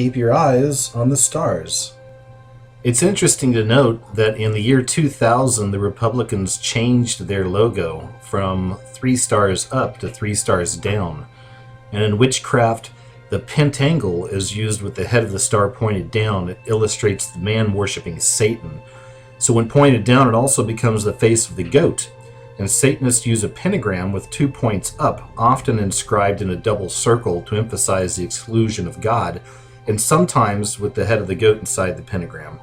Keep your eyes on the stars. It's interesting to note that in the year 2000, the Republicans changed their logo from 3 stars up to 3 stars down. And in witchcraft, the pentangle is used with the head of the star pointed down. It illustrates the man worshipping Satan. So when pointed down, it also becomes the face of the goat. And Satanists use a pentagram with 2 points up, often inscribed in a double circle to emphasize the exclusion of God, and sometimes with the head of the goat inside the pentagram.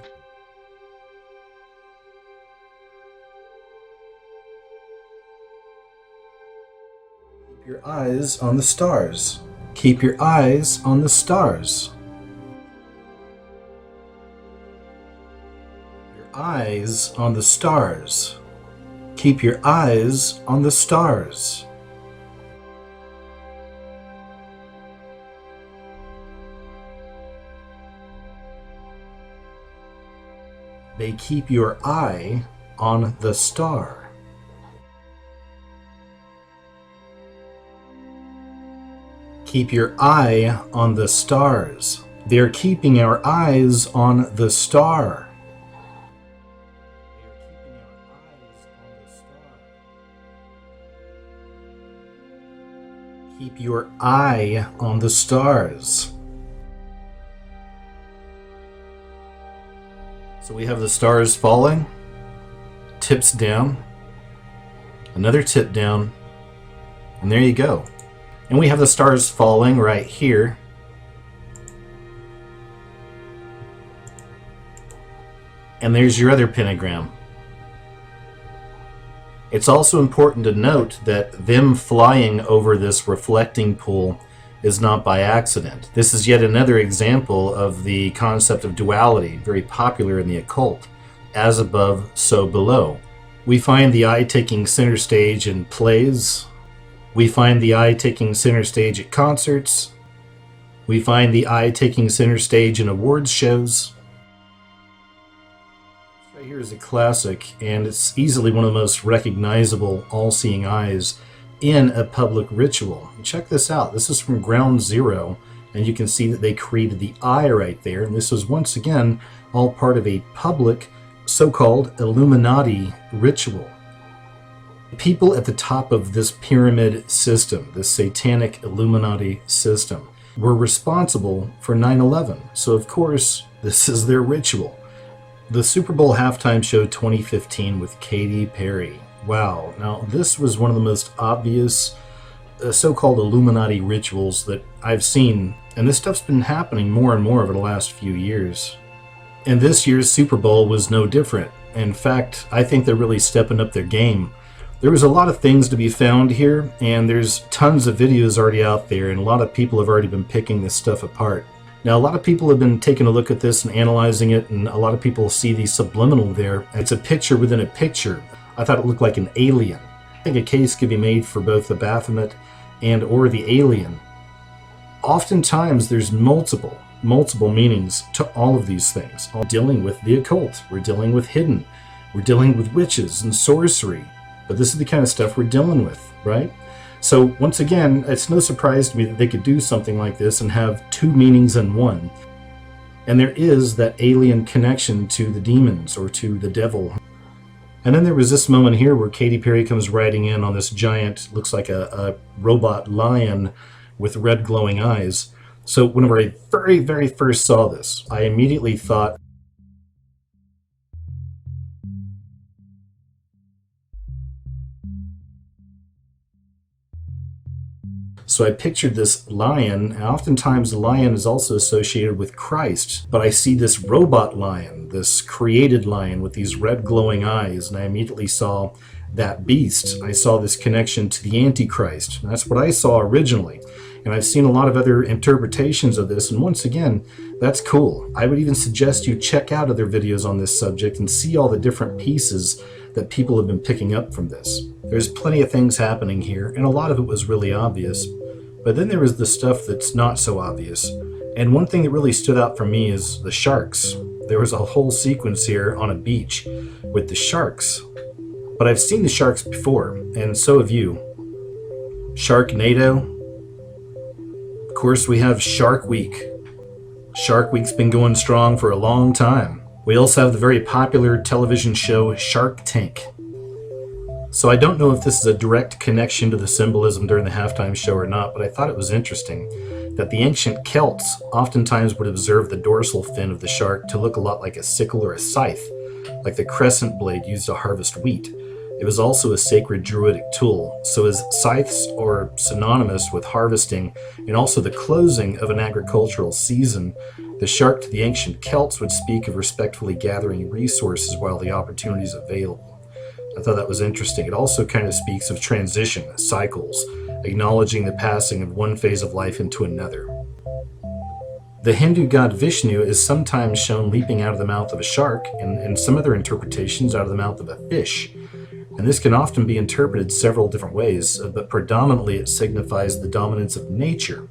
Keep your eyes on the stars. Keep your eyes on the stars. Your eyes on the stars. Keep your eyes on the stars. They keep your eye on the star. Keep your eye on the stars. They're keeping our eyes on the star. Keep your eye on the stars. So we have the stars falling, tips down, another tip down, and there you go. And we have the stars falling right here. And there's your other pentagram. It's also important to note that them flying over this reflecting pool is not by accident. This is yet another example of the concept of duality, very popular in the occult. As above, so below. We find the eye taking center stage in plays. We find the eye taking center stage at concerts. We find the eye taking center stage in awards shows. Right here is a classic, and it's easily one of the most recognizable all-seeing eyes in a public ritual. And check this out. This is from Ground Zero, and you can see that they created the eye right there. And this was once again all part of a public so-called Illuminati ritual. People at the top of this pyramid system, this satanic Illuminati system, were responsible for 9/11. So of course, this is their ritual. The Super Bowl halftime show 2015 with Katy Perry. Wow, now this was one of the most obvious so-called Illuminati rituals that I've seen, and this stuff's been happening more and more over the last few years. And this year's Super Bowl was no different. In fact, I think they're really stepping up their game. There was a lot of things to be found here, and there's tons of videos already out there, and a lot of people have already been picking this stuff apart. Now, a lot of people have been taking a look at this and analyzing it, and a lot of people see the subliminal there. It's a picture within a picture. I thought it looked like an alien. I think a case could be made for both the Baphomet and or the alien. Oftentimes, there's multiple meanings to all of these things. All dealing with the occult. We're dealing with hidden. We're dealing with witches and sorcery. But this is the kind of stuff we're dealing with, right? So once again, it's no surprise to me that they could do something like this and have 2 meanings in one. And there is that alien connection to the demons or to the devil. And then there was this moment here where Katy Perry comes riding in on this giant, looks like a robot lion with red glowing eyes. So whenever I very first saw this, I immediately thought, so I pictured this lion, and oftentimes the lion is also associated with Christ, but I see this robot lion, this created lion with these red glowing eyes, and I immediately saw that beast. I saw this connection to the Antichrist, and that's what I saw originally. And I've seen a lot of other interpretations of this, and once again, that's cool. I would even suggest you check out other videos on this subject and see all the different pieces that people have been picking up from this. There's plenty of things happening here, and a lot of it was really obvious. But then there was the stuff that's not so obvious. And one thing that really stood out for me is the sharks. There was a whole sequence here on a beach with the sharks. But I've seen the sharks before, and so have you. Sharknado. Of course, we have Shark Week. Shark Week's been going strong for a long time. We also have the very popular television show Shark Tank. So I don't know if this is a direct connection to the symbolism during the halftime show or not, but I thought it was interesting that the ancient Celts oftentimes would observe the dorsal fin of the shark to look a lot like a sickle or a scythe, like the crescent blade used to harvest wheat. It was also a sacred druidic tool, so as scythes are synonymous with harvesting and also the closing of an agricultural season, the shark to the ancient Celts would speak of respectfully gathering resources while the opportunity is available. I thought that was interesting. It also kind of speaks of transition, cycles, acknowledging the passing of one phase of life into another. The Hindu god Vishnu is sometimes shown leaping out of the mouth of a shark, and in some other interpretations out of the mouth of a fish. And this can often be interpreted several different ways, but predominantly it signifies the dominance of nature,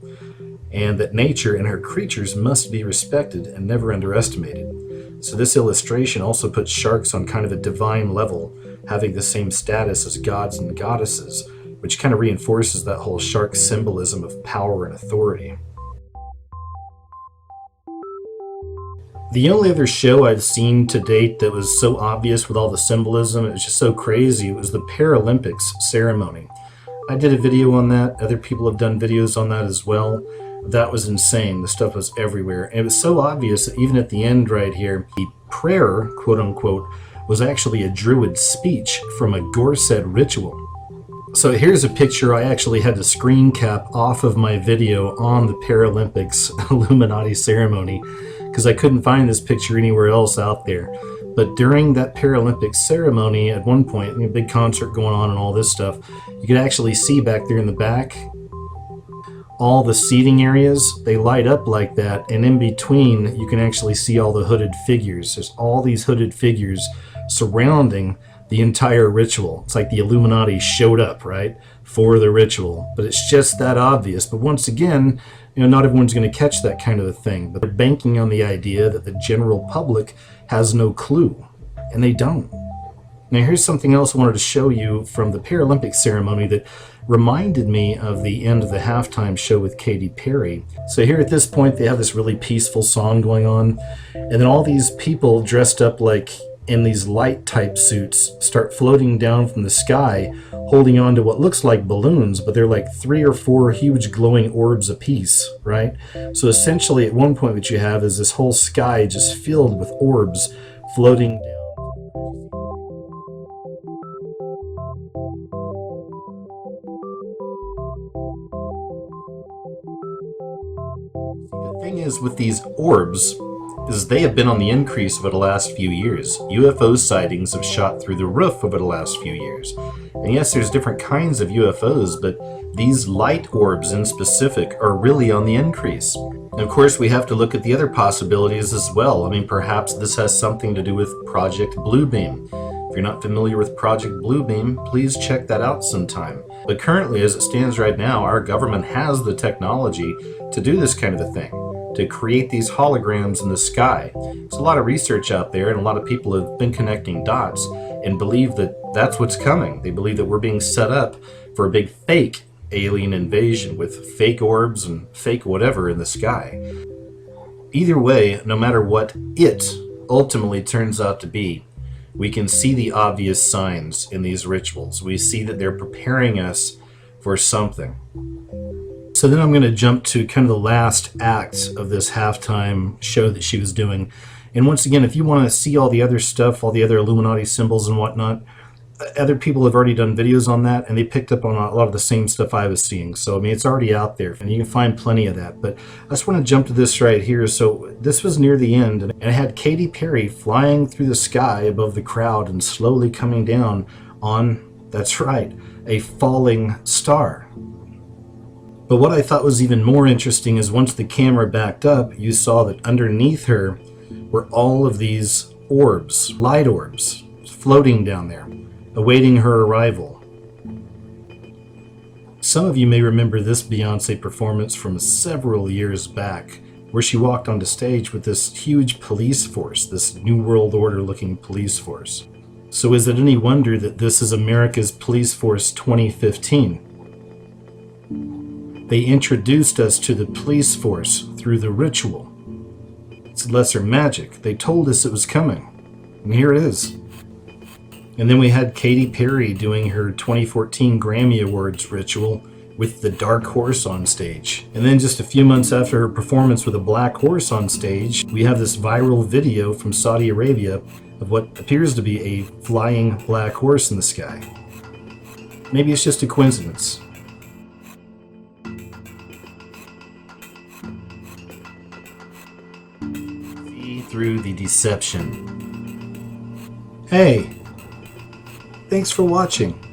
and that nature and her creatures must be respected and never underestimated. So this illustration also puts sharks on kind of a divine level, having the same status as gods and goddesses, which kind of reinforces that whole shark symbolism of power and authority. The only other show I've seen to date that was so obvious with all the symbolism, it was just so crazy, it was the Paralympics ceremony. I did a video on that. Other people have done videos on that as well. That was insane. The stuff was everywhere. And it was so obvious that even at the end right here, the prayer, quote unquote, was actually a druid speech from a Gorset ritual. So here's a picture I actually had to screen cap off of my video on the Paralympics Illuminati ceremony because I couldn't find this picture anywhere else out there. But during that Paralympics ceremony, at one point, a big concert going on and all this stuff, you could actually see back there in the back, all the seating areas, they light up like that, and in between, you can actually see all the hooded figures. There's all these hooded figures surrounding the entire ritual. It's like the Illuminati showed up, right, for the ritual. But it's just that obvious. But once again, not everyone's going to catch that kind of a thing. But they're banking on the idea that the general public has no clue, and they don't. Now here's something else I wanted to show you from the Paralympic ceremony that reminded me of the end of the halftime show with Katy Perry. So here at this point, they have this really peaceful song going on, and then all these people dressed up like in these light type suits start floating down from the sky, holding on to what looks like balloons, but they're like 3 or 4 huge glowing orbs apiece, right? So essentially at one point what you have is this whole sky just filled with orbs floating down. The thing is with these orbs is they have been on the increase over the last few years. UFO sightings have shot through the roof over the last few years. And yes, there's different kinds of UFOs, but these light orbs in specific are really on the increase. And of course, we have to look at the other possibilities as well. I mean, perhaps this has something to do with Project Bluebeam. If you're not familiar with Project Bluebeam, please check that out sometime. But currently, as it stands right now, our government has the technology to do this kind of a thing, to create these holograms in the sky. There's a lot of research out there, and a lot of people have been connecting dots and believe that that's what's coming. They believe that we're being set up for a big fake alien invasion with fake orbs and fake whatever in the sky. Either way, no matter what it ultimately turns out to be, we can see the obvious signs in these rituals. We see that they're preparing us for something. So then I'm going to jump to kind of the last act of this halftime show that she was doing. And once again, if you want to see all the other stuff, all the other Illuminati symbols and whatnot, other people have already done videos on that, and they picked up on a lot of the same stuff I was seeing. So, I mean, it's already out there, and you can find plenty of that. But I just want to jump to this right here. So this was near the end, and I had Katy Perry flying through the sky above the crowd and slowly coming down on, that's right, a falling star. But what I thought was even more interesting is once the camera backed up, you saw that underneath her were all of these orbs, light orbs, floating down there, awaiting her arrival. Some of you may remember this Beyoncé performance from several years back, where she walked onto stage with this huge police force, this New World Order looking police force. So is it any wonder that this is America's Police Force 2015? They introduced us to the police force through the ritual. It's lesser magic. They told us it was coming. And here it is. And then we had Katy Perry doing her 2014 Grammy Awards ritual with the dark horse on stage. And then just a few months after her performance with a black horse on stage, we have this viral video from Saudi Arabia of what appears to be a flying black horse in the sky. Maybe it's just a coincidence. See through the deception. Hey, thanks for watching.